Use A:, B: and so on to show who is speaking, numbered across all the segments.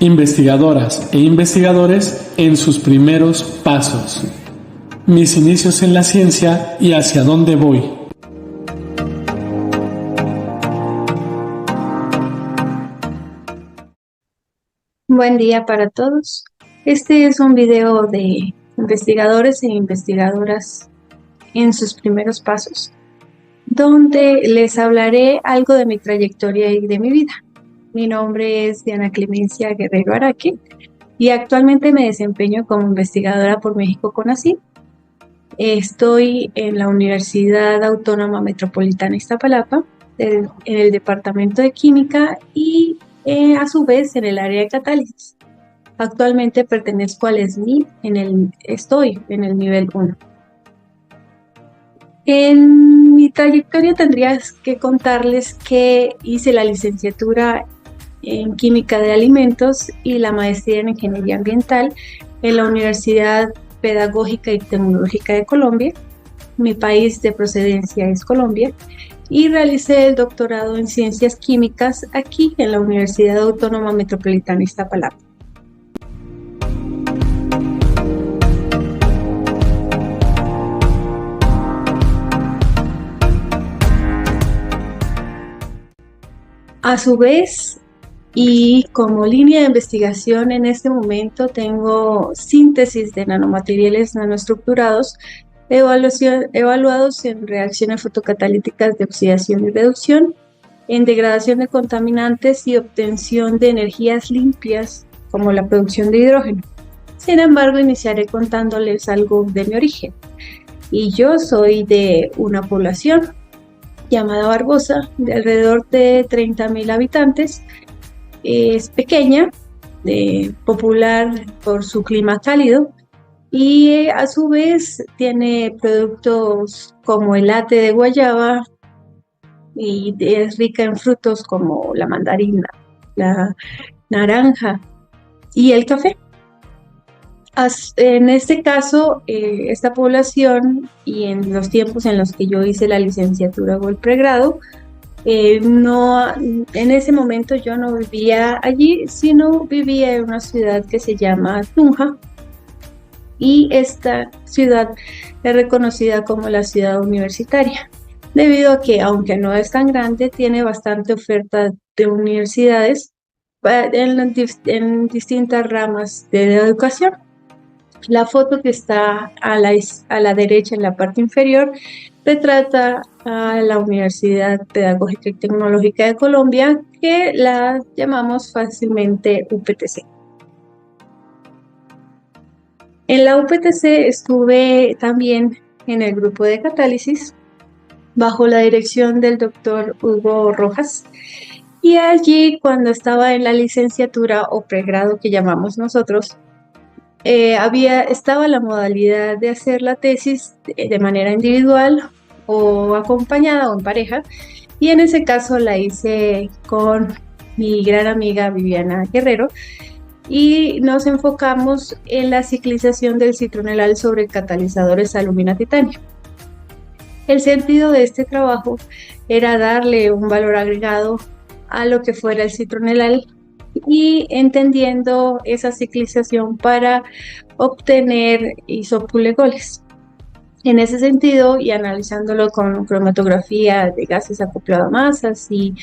A: investigadoras e investigadores en sus primeros pasos, mis inicios en la ciencia y hacia dónde voy.
B: Buen día para todos. Este es un video de investigadores e investigadoras en sus primeros pasos, donde les hablaré algo de mi trayectoria y de mi vida. Mi nombre es Diana Clemencia Guerrero Araque y actualmente me desempeño como investigadora por México CONACYT. Estoy en la Universidad Autónoma Metropolitana Iztapalapa, en el Departamento de Química y a su vez en el área de catálisis. Actualmente pertenezco al SNI, estoy en el nivel 1. En mi trayectoria tendrías que contarles que hice la licenciatura en Química de Alimentos y la maestría en Ingeniería Ambiental en la Universidad Pedagógica y Tecnológica de Colombia. Mi país de procedencia es Colombia. Y realicé el doctorado en Ciencias Químicas aquí en la Universidad Autónoma Metropolitana Iztapalapa. A su vez, y como línea de investigación en este momento tengo síntesis de nanomateriales nanoestructurados evaluados en reacciones fotocatalíticas de oxidación y reducción, en degradación de contaminantes y obtención de energías limpias como la producción de hidrógeno. Sin embargo, iniciaré contándoles algo de mi origen. Y yo soy de una población llamada Barbosa, de alrededor de 30.000 habitantes. Es pequeña, popular por su clima cálido y a su vez tiene productos como el ate de guayaba y es rica en frutos como la mandarina, la naranja y el café. En este caso, esta población y en los tiempos en los que yo hice la licenciatura o el pregrado, en ese momento yo no vivía allí, sino vivía en una ciudad que se llama Tunja, y esta ciudad es reconocida como la ciudad universitaria, debido a que, aunque no es tan grande, tiene bastante oferta de universidades en distintas ramas de la educación. La foto que está a la derecha en la parte inferior retrata a la Universidad Pedagógica y Tecnológica de Colombia, que la llamamos fácilmente UPTC. En la UPTC estuve también en el grupo de catálisis bajo la dirección del doctor Hugo Rojas, y allí, cuando estaba en la licenciatura o pregrado que llamamos nosotros, estaba la modalidad de hacer la tesis de manera individual o acompañada o en pareja, y en ese caso la hice con mi gran amiga Viviana Guerrero y nos enfocamos en la ciclización del citronelal sobre catalizadores alumina-titanio. El sentido de este trabajo era darle un valor agregado a lo que fuera el citronelal y entendiendo esa ciclización para obtener isopulegoles. En ese sentido, y analizándolo con cromatografía de gases acoplado a masas y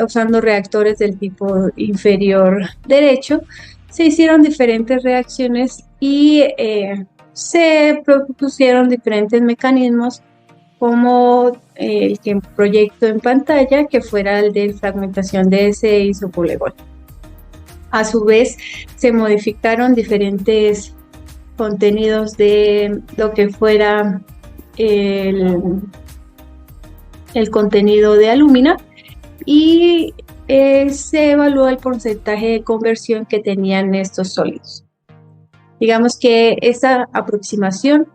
B: usando reactores del tipo inferior derecho, se hicieron diferentes reacciones y se propusieron diferentes mecanismos, como el que proyecto en pantalla, que fuera el de fragmentación de ese isopulegol. A su vez, se modificaron diferentes contenidos de lo que fuera el contenido de alúmina y se evaluó el porcentaje de conversión que tenían estos sólidos. Digamos que esa aproximación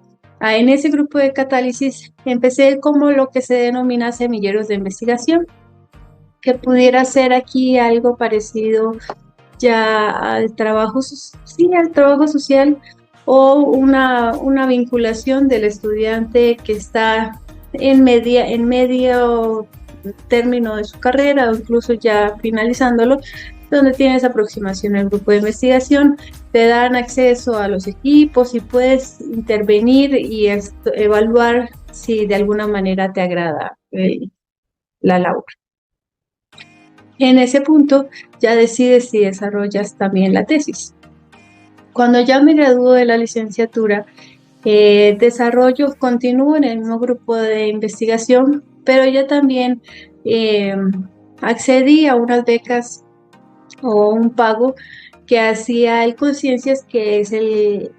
B: en ese grupo de catálisis empecé como lo que se denomina semilleros de investigación, que pudiera ser aquí algo parecido ya al trabajo social o una vinculación del estudiante que está en medio término de su carrera o incluso ya finalizándolo, donde tienes aproximación al grupo de investigación, te dan acceso a los equipos y puedes intervenir y evaluar si de alguna manera te agrada la labor. En ese punto ya decides si desarrollas también la tesis. Cuando ya me gradúo de la licenciatura, continúo en el mismo grupo de investigación, pero yo también accedí a unas becas o un pago que hacía el Conciencias, que es el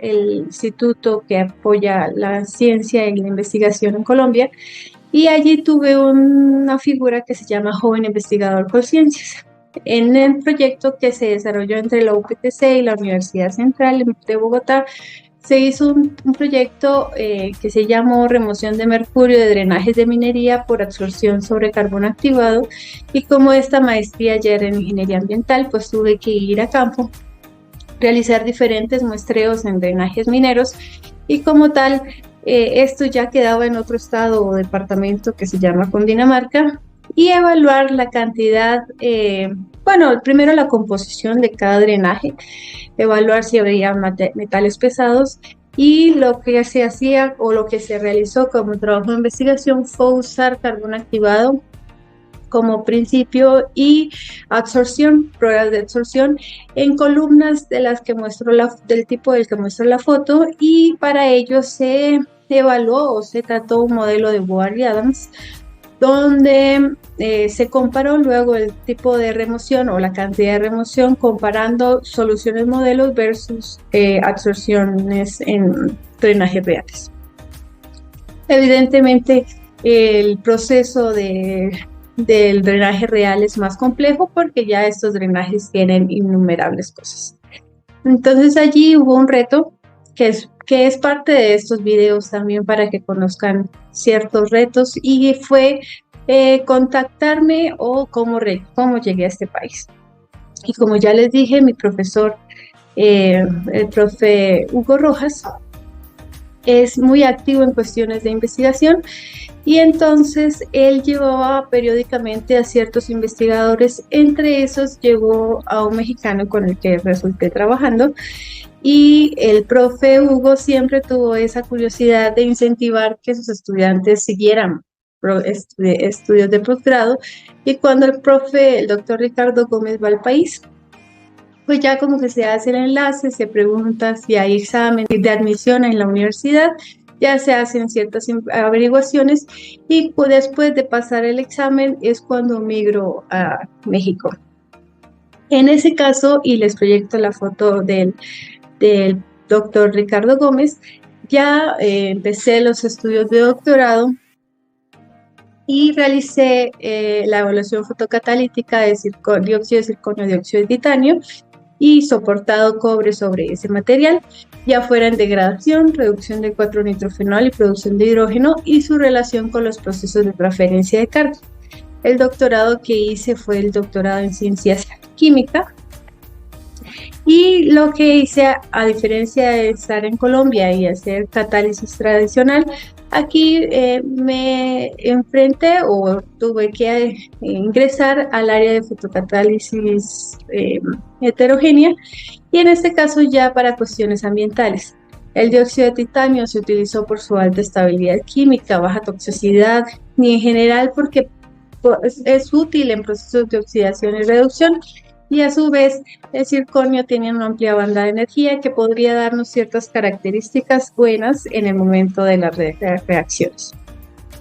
B: instituto que apoya la ciencia y la investigación en Colombia, y allí tuve una figura que se llama Joven Investigador Conciencias. En el proyecto que se desarrolló entre la UPTC y la Universidad Central de Bogotá, se hizo un proyecto que se llamó Remoción de mercurio de drenajes de minería por absorción sobre carbono activado, y como esta maestría ya era en ingeniería ambiental, pues tuve que ir a campo, realizar diferentes muestreos en drenajes mineros, y como tal, esto ya quedaba en otro estado o departamento que se llama Cundinamarca, y evaluar la cantidad, primero la composición de cada drenaje, evaluar si había metales pesados, y lo que se hacía o lo que se realizó como trabajo de investigación fue usar carbono activado como principio y absorción, pruebas de absorción en columnas de las que muestro del tipo del que muestro la foto, y para ello se evaluó o se trató un modelo de Boar y Adams, donde se comparó luego el tipo de remoción o la cantidad de remoción comparando soluciones modelos versus absorciones en drenajes reales. Evidentemente, el proceso del drenaje real es más complejo porque ya estos drenajes tienen innumerables cosas. Entonces allí hubo un reto que es parte de estos videos también para que conozcan ciertos retos, y fue contactarme o cómo llegué a este país. Y como ya les dije, mi profesor, el profe Hugo Rojas, es muy activo en cuestiones de investigación, y entonces él llevaba periódicamente a ciertos investigadores. Entre esos llegó a un mexicano con el que resulté trabajando, y el profe Hugo siempre tuvo esa curiosidad de incentivar que sus estudiantes siguieran estudios de posgrado, y cuando el doctor Ricardo Gómez va al país, pues ya como que se hace el enlace, se pregunta si hay examen de admisión en la universidad, ya se hacen ciertas averiguaciones, y después de pasar el examen es cuando migro a México. En ese caso, y les proyecto la foto del doctor Ricardo Gómez, ya empecé los estudios de doctorado y realicé la evaluación fotocatalítica de dióxido de circonio, dióxido de titanio, y soportado cobre sobre ese material, ya fuera en degradación, reducción de 4-nitrofenol y producción de hidrógeno, y su relación con los procesos de transferencia de carga. El doctorado que hice fue el doctorado en ciencias químicas, y lo que hice, a diferencia de estar en Colombia y hacer catálisis tradicional, aquí me enfrenté o tuve que ingresar al área de fotocatálisis heterogénea, y en este caso ya para cuestiones ambientales. El dióxido de titanio se utilizó por su alta estabilidad química, baja toxicidad, y en general porque es útil en procesos de oxidación y reducción, y a su vez el circonio tiene una amplia banda de energía que podría darnos ciertas características buenas en el momento de las reacciones.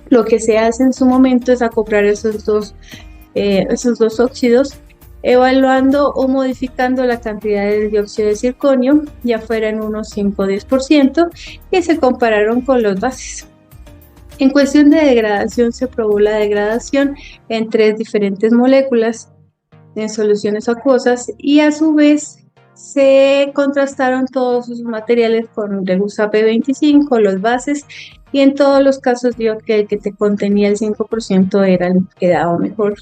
B: Lo que se hace en su momento es acoplar esos dos óxidos, evaluando o modificando la cantidad de dióxido de circonio, ya fuera en unos 5 o 10%, y se compararon con los bases. En cuestión de degradación, se probó la degradación en 3 diferentes moléculas en soluciones acuosas, y a su vez se contrastaron todos sus materiales con Regusa P25, los bases, y en todos los casos dio que el que te contenía el 5% era el que daba mejor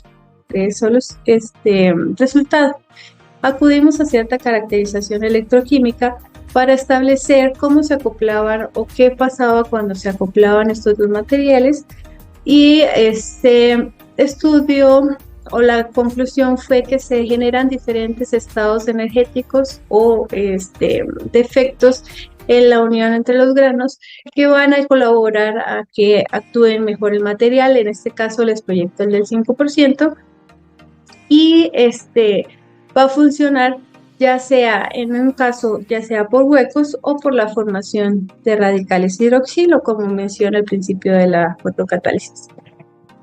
B: resultado. Acudimos a cierta caracterización electroquímica para establecer cómo se acoplaban o qué pasaba cuando se acoplaban estos dos materiales, y este estudio o la conclusión fue que se generan diferentes estados energéticos o defectos en la unión entre los granos que van a colaborar a que actúen mejor el material. En este caso les proyecto el del 5% y va a funcionar ya sea en un caso, ya sea por huecos o por la formación de radicales hidroxilo, como menciona al principio de la fotocatálisis.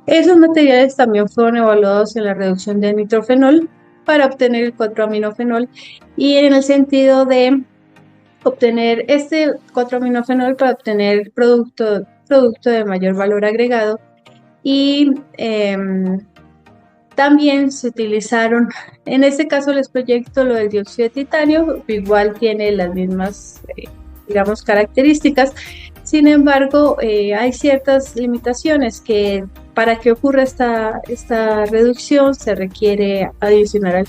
B: Esos materiales también fueron evaluados en la reducción de nitrofenol para obtener el 4-aminofenol y en el sentido de obtener este 4-aminofenol para obtener producto de mayor valor agregado y también se utilizaron, en este caso les proyecto lo del dióxido de titanio, igual tiene las mismas, digamos, características. Sin embargo, hay ciertas limitaciones que para que ocurra esta reducción se requiere adicionar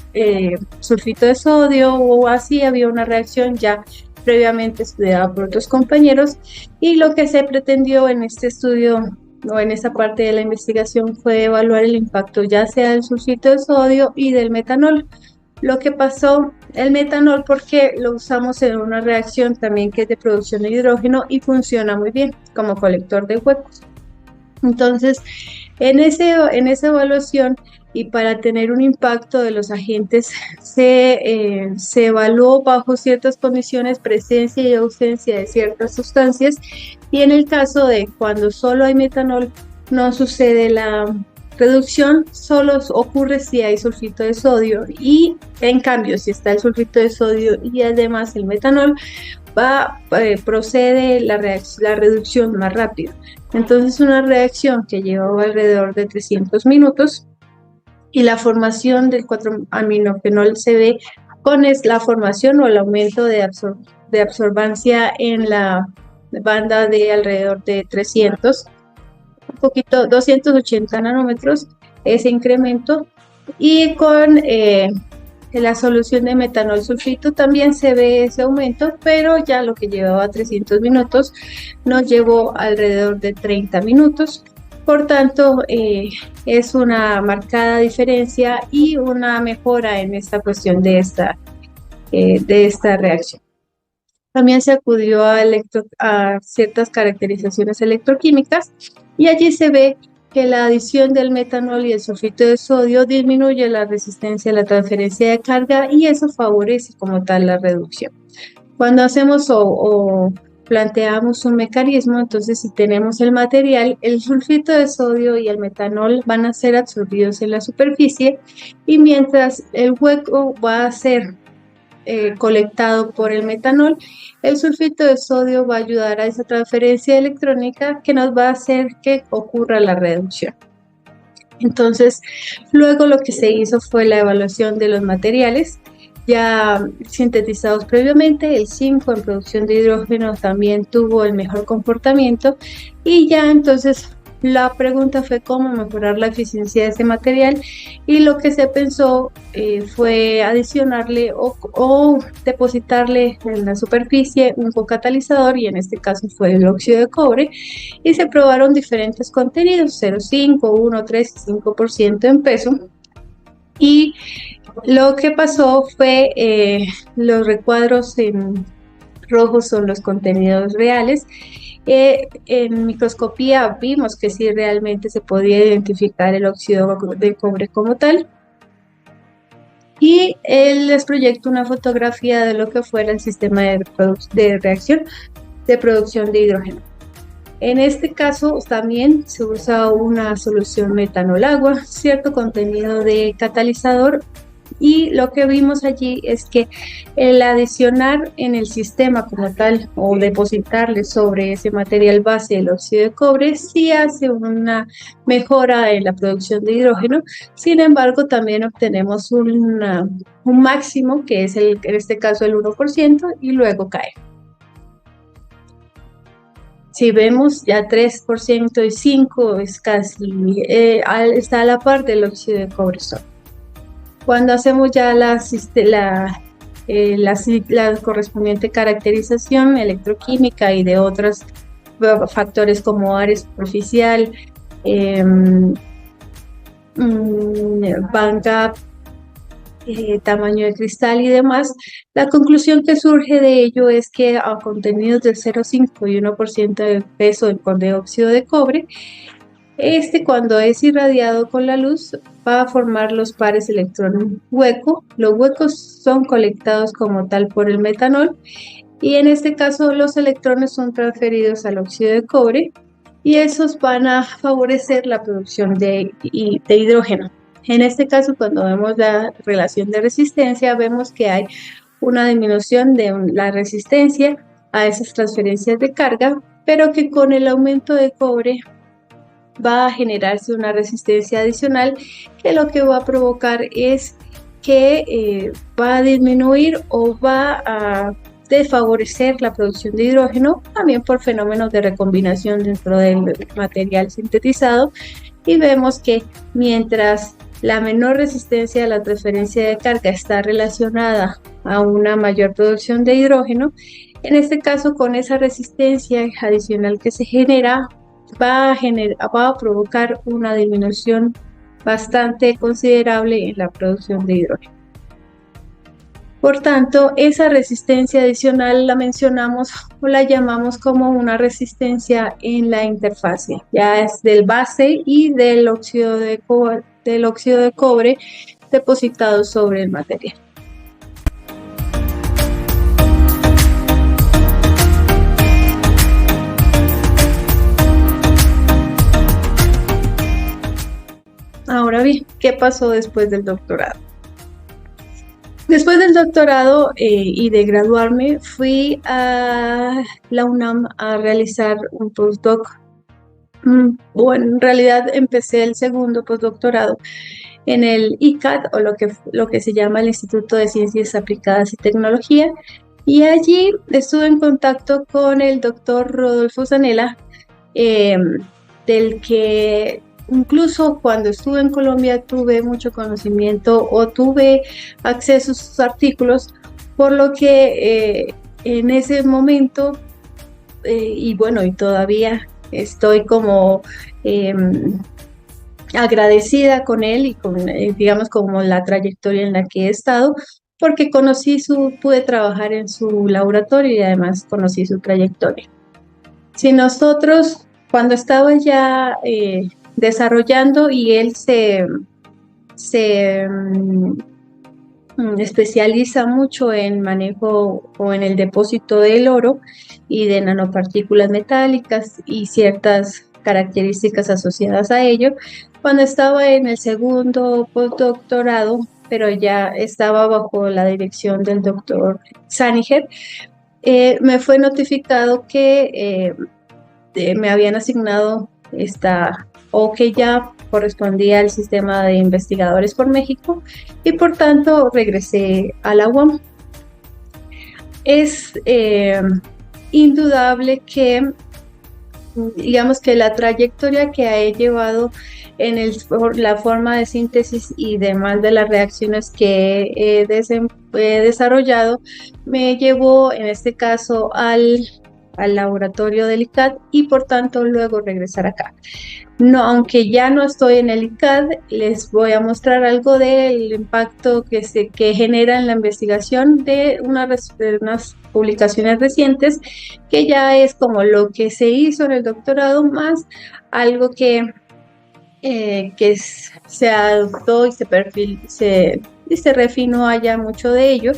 B: sulfito de sodio o así había una reacción ya previamente estudiada por otros compañeros y lo que se pretendió en este estudio o en esa parte de la investigación fue evaluar el impacto ya sea del sulfito de sodio y del metanol. Lo que pasó, el metanol, porque lo usamos en una reacción también que es de producción de hidrógeno y funciona muy bien como colector de huecos. Entonces, en esa evaluación y para tener un impacto de los agentes se evaluó bajo ciertas condiciones presencia y ausencia de ciertas sustancias y en el caso de cuando solo hay metanol no sucede la reducción, solo ocurre si hay sulfito de sodio y en cambio si está el sulfito de sodio y además el metanol procede la reducción más rápido. Entonces una reacción que llevaba alrededor de 300 minutos y la formación del 4-aminofenol se ve con la formación o el aumento de absorbancia en la banda de alrededor de 280 nanómetros, ese incremento, y con la solución de metanol sulfito también se ve ese aumento, pero ya lo que llevaba 300 minutos nos llevó alrededor de 30 minutos. Por tanto, es una marcada diferencia y una mejora en esta cuestión de esta reacción. También se acudió a ciertas caracterizaciones electroquímicas y allí se ve que la adición del metanol y el sulfito de sodio disminuye la resistencia a la transferencia de carga y eso favorece como tal la reducción. Cuando hacemos o planteamos un mecanismo, entonces si tenemos el material, el sulfito de sodio y el metanol van a ser absorbidos en la superficie y mientras el hueco va a ser colectado por el metanol, el sulfito de sodio va a ayudar a esa transferencia electrónica que nos va a hacer que ocurra la reducción. Entonces, luego lo que se hizo fue la evaluación de los materiales ya sintetizados previamente. El 5 en producción de hidrógeno también tuvo el mejor comportamiento y ya entonces la pregunta fue cómo mejorar la eficiencia de ese material y lo que se pensó fue adicionarle o depositarle en la superficie un cocatalizador y en este caso fue el óxido de cobre y se probaron diferentes contenidos 0,5, 1, 3 y 5% en peso y lo que pasó fue los recuadros en rojo son los contenidos reales. En microscopía vimos que sí realmente se podía identificar el óxido de cobre como tal y les proyecto una fotografía de lo que fuera el sistema de reacción de producción de hidrógeno. En este caso también se usa una solución metanol-agua, cierto contenido de catalizador. Y lo que vimos allí es que el adicionar en el sistema como tal o depositarle sobre ese material base el óxido de cobre sí hace una mejora en la producción de hidrógeno. Sin embargo, también obtenemos un máximo que es en este caso el 1% y luego cae. Si vemos ya 3% y 5% es casi, está a la par del óxido de cobre solo. Cuando hacemos ya la correspondiente caracterización electroquímica y de otros factores como área superficial, band gap, tamaño de cristal y demás. La conclusión que surge de ello es que a contenidos de 0,5 y 1% de peso con dióxido de cobre, cuando es irradiado con la luz va a formar los pares electrón hueco. Los huecos son colectados como tal por el metanol y en este caso los electrones son transferidos al óxido de cobre y esos van a favorecer la producción de hidrógeno. En este caso, cuando vemos la relación de resistencia, vemos que hay una disminución de la resistencia a esas transferencias de carga, pero que con el aumento de cobre va a generarse una resistencia adicional que lo que va a provocar es que va a disminuir o va a desfavorecer la producción de hidrógeno, también por fenómenos de recombinación dentro del material sintetizado, y vemos que mientras la menor resistencia a la transferencia de carga está relacionada a una mayor producción de hidrógeno, en este caso con esa resistencia adicional que se genera, va a provocar una disminución bastante considerable en la producción de hidrógeno. Por tanto, esa resistencia adicional la mencionamos o la llamamos como una resistencia en la interfase, ya es del base y del óxido de cobre depositado sobre el material. Ahora bien, ¿qué pasó después del doctorado? Después del doctorado y de graduarme, fui a la UNAM a realizar un postdoc. Bueno, en realidad empecé el segundo postdoctorado en el ICAT, o lo que se llama el Instituto de Ciencias Aplicadas y Tecnología, y allí estuve en contacto con el doctor Rodolfo Zanella, del que incluso cuando estuve en Colombia tuve mucho conocimiento o tuve acceso a sus artículos, por lo que en ese momento, y bueno, y todavía estoy como agradecida con él y con, digamos, como la trayectoria en la que he estado, porque pude trabajar en su laboratorio y además conocí su trayectoria. Si nosotros, cuando estaba ya desarrollando y él se especializa mucho en manejo o en el depósito del oro y de nanopartículas metálicas y ciertas características asociadas a ello. Cuando estaba en el segundo postdoctorado, pero ya estaba bajo la dirección del doctor Saniger, me fue notificado que me habían asignado o que ya correspondía al sistema de investigadores por México, y por tanto regresé a la UAM. Es indudable que, digamos, que la trayectoria que he llevado en la forma de síntesis y demás de las reacciones que he desarrollado me llevó en este caso al laboratorio del ICAD y por tanto luego regresar acá. No, aunque ya no estoy en el ICAD, les voy a mostrar algo del impacto que genera en la investigación de unas publicaciones recientes, que ya es como lo que se hizo en el doctorado, más algo que se adoptó y se refinó allá mucho de ello,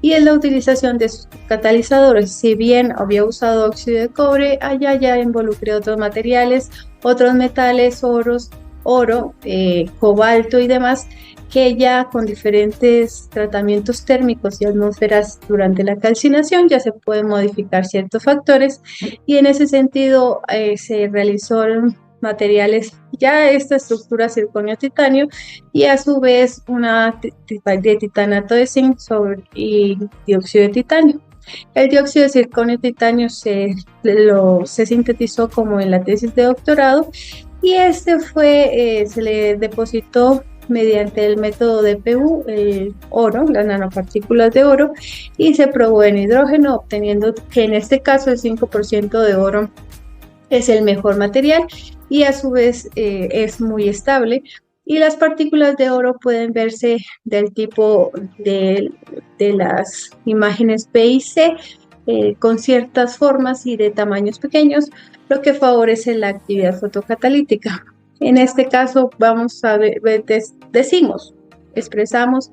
B: y es la utilización de sus catalizadores. Si bien había usado óxido de cobre, allá ya involucré otros materiales, otros metales, oro, cobalto y demás, que ya con diferentes tratamientos térmicos y atmósferas durante la calcinación ya se pueden modificar ciertos factores, y en ese sentido se realizaron materiales, ya esta estructura circonio-titanio y a su vez una de titanato de zinc y dióxido de titanio. El dióxido de circonio-titanio se sintetizó como en la tesis de doctorado, y se le depositó mediante el método DPU, el oro, las nanopartículas de oro, y se probó en hidrógeno, obteniendo que en este caso el 5% de oro es el mejor material y a su vez es muy estable, Y las partículas de oro pueden verse del tipo de las imágenes B y C, con ciertas formas y de tamaños pequeños, lo que favorece la actividad fotocatalítica. En este caso vamos a ver, expresamos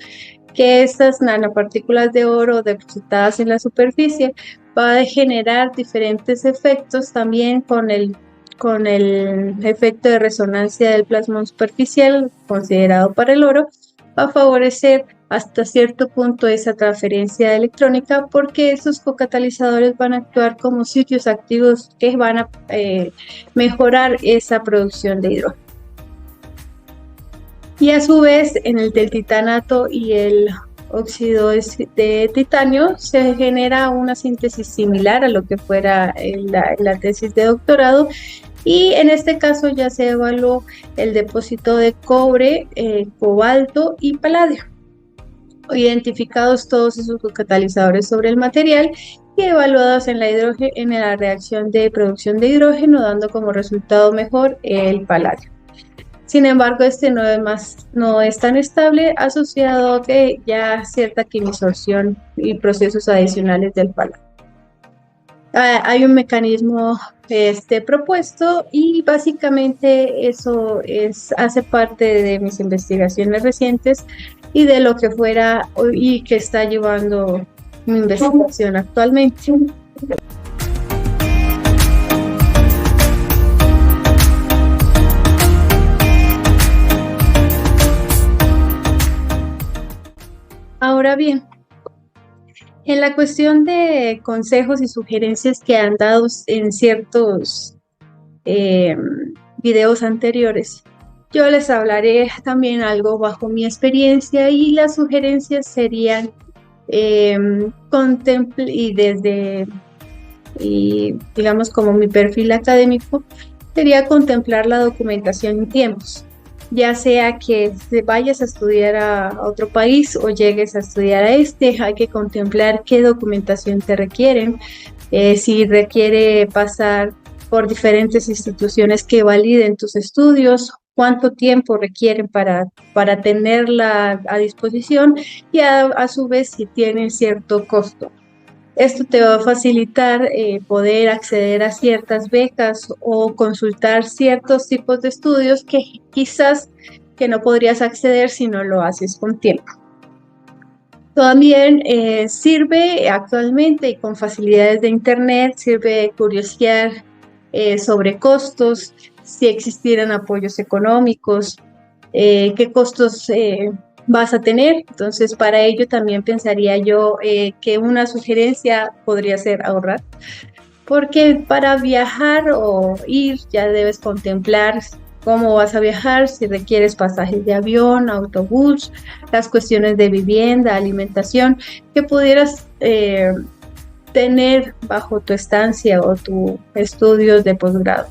B: que estas nanopartículas de oro depositadas en la superficie va a generar diferentes efectos también con el efecto de resonancia del plasmón superficial considerado para el oro, va a favorecer hasta cierto punto esa transferencia electrónica, porque esos cocatalizadores van a actuar como sitios activos que van a mejorar esa producción de hidrógeno. Y a su vez, en el del titanato y el óxido de titanio se genera una síntesis similar a lo que fuera la tesis de doctorado, y en este caso ya se evaluó el depósito de cobre, cobalto y paladio, identificados todos esos catalizadores sobre el material y evaluados en la reacción de producción de hidrógeno, dando como resultado mejor el paladio. Sin embargo, este no es tan estable, asociado a que ya cierta quimisorción y procesos adicionales del paladio. Hay un mecanismo propuesto, y básicamente eso hace parte de mis investigaciones recientes y de lo que fuera y que está llevando mi investigación actualmente. Ahora bien, en la cuestión de consejos y sugerencias que han dado en ciertos videos anteriores, yo les hablaré también algo bajo mi experiencia, y las sugerencias serían digamos como mi perfil académico, sería contemplar la documentación en tiempos. Ya sea que vayas a estudiar a otro país o llegues a estudiar a hay que contemplar qué documentación te requieren, si requiere pasar por diferentes instituciones que validen tus estudios, cuánto tiempo requieren para tenerla a disposición, y a su vez si tienen cierto costo. Esto te va a facilitar poder acceder a ciertas becas o consultar ciertos tipos de estudios que quizás que no podrías acceder si no lo haces con tiempo. También sirve actualmente, y con facilidades de internet, sirve curiosear sobre costos, si existieran apoyos económicos, qué costos vas a tener. Entonces, para ello también pensaría yo que una sugerencia podría ser ahorrar, porque para viajar o ir ya debes contemplar cómo vas a viajar, si requieres pasajes de avión, autobús, las cuestiones de vivienda, alimentación, que pudieras tener bajo tu estancia o tus estudios de posgrado.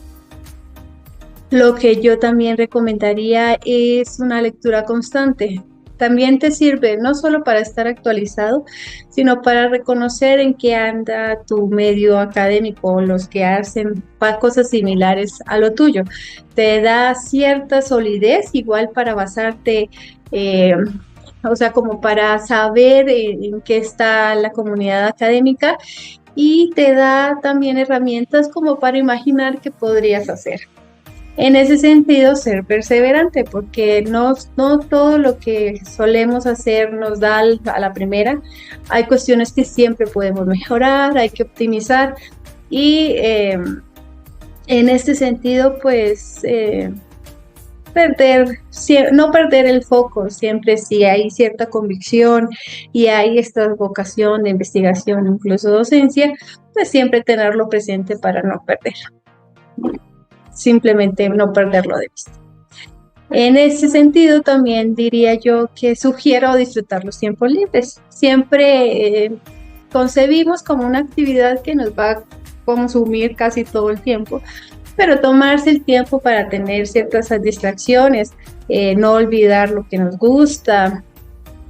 B: Lo que yo también recomendaría es una lectura constante. También te sirve no solo para estar actualizado, sino para reconocer en qué anda tu medio académico o los que hacen cosas similares a lo tuyo. Te da cierta solidez igual para basarte, o sea, como para saber en qué está la comunidad académica, y te da también herramientas como para imaginar qué podrías hacer. En ese sentido, ser perseverante, porque no todo lo que solemos hacer nos da a la primera. Hay cuestiones que siempre podemos mejorar, hay que optimizar, y en este sentido, pues, no perder el foco. Siempre, si hay cierta convicción y hay esta vocación de investigación, incluso docencia, pues siempre tenerlo presente para no perderlo. Simplemente no perderlo de vista. En ese sentido, también diría yo que sugiero disfrutar los tiempos libres. Siempre concebimos como una actividad que nos va a consumir casi todo el tiempo, pero tomarse el tiempo para tener ciertas distracciones, no olvidar lo que nos gusta,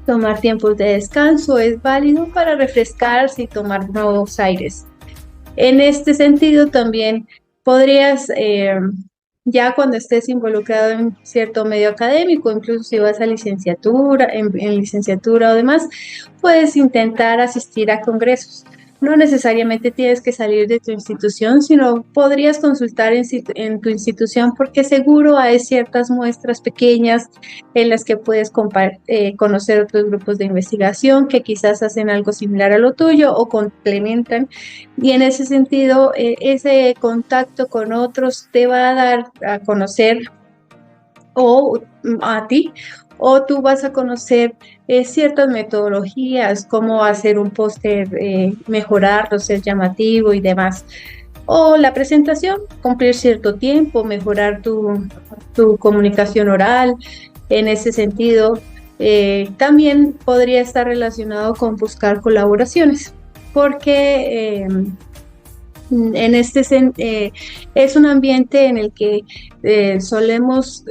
B: tomar tiempos de descanso es válido para refrescarse y tomar nuevos aires. En este sentido, también podrías Ya cuando estés involucrado en cierto medio académico, incluso si vas a licenciatura, en licenciatura o demás, puedes intentar asistir a congresos. No necesariamente tienes que salir de tu institución, sino podrías consultar en tu institución porque seguro hay ciertas muestras pequeñas en las que puedes conocer otros grupos de investigación que quizás hacen algo similar a lo tuyo o complementan. Y en ese sentido, ese contacto con otros te va a dar a conocer o a ti, o tú vas a conocer ciertas metodologías, cómo hacer un póster, mejorarlo, ser llamativo y demás. O la presentación, cumplir cierto tiempo, mejorar tu comunicación oral. En ese sentido, también podría estar relacionado con buscar colaboraciones, porque es un ambiente en el que solemos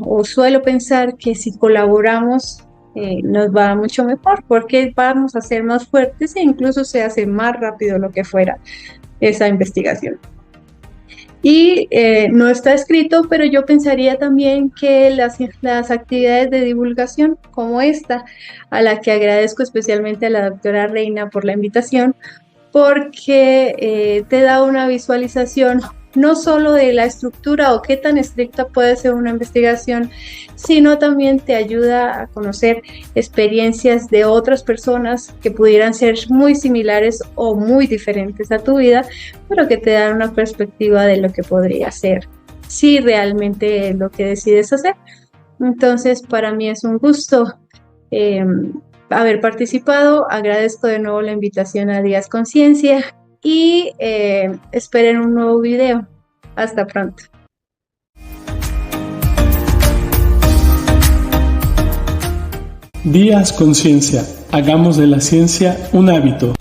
B: o suelo pensar que si colaboramos nos va mucho mejor, porque vamos a ser más fuertes e incluso se hace más rápido lo que fuera esa investigación. Y no está escrito, pero yo pensaría también que las actividades de divulgación como esta, a la que agradezco especialmente a la doctora Reina por la invitación, porque te da una visualización no solo de la estructura o qué tan estricta puede ser una investigación, sino también te ayuda a conocer experiencias de otras personas que pudieran ser muy similares o muy diferentes a tu vida, pero que te dan una perspectiva de lo que podría ser si realmente es lo que decides hacer. Entonces, para mí es un gusto haber participado. Agradezco de nuevo la invitación a Días Conciencia y esperen un nuevo video. Hasta pronto.
A: Días Conciencia. Hagamos de la ciencia un hábito.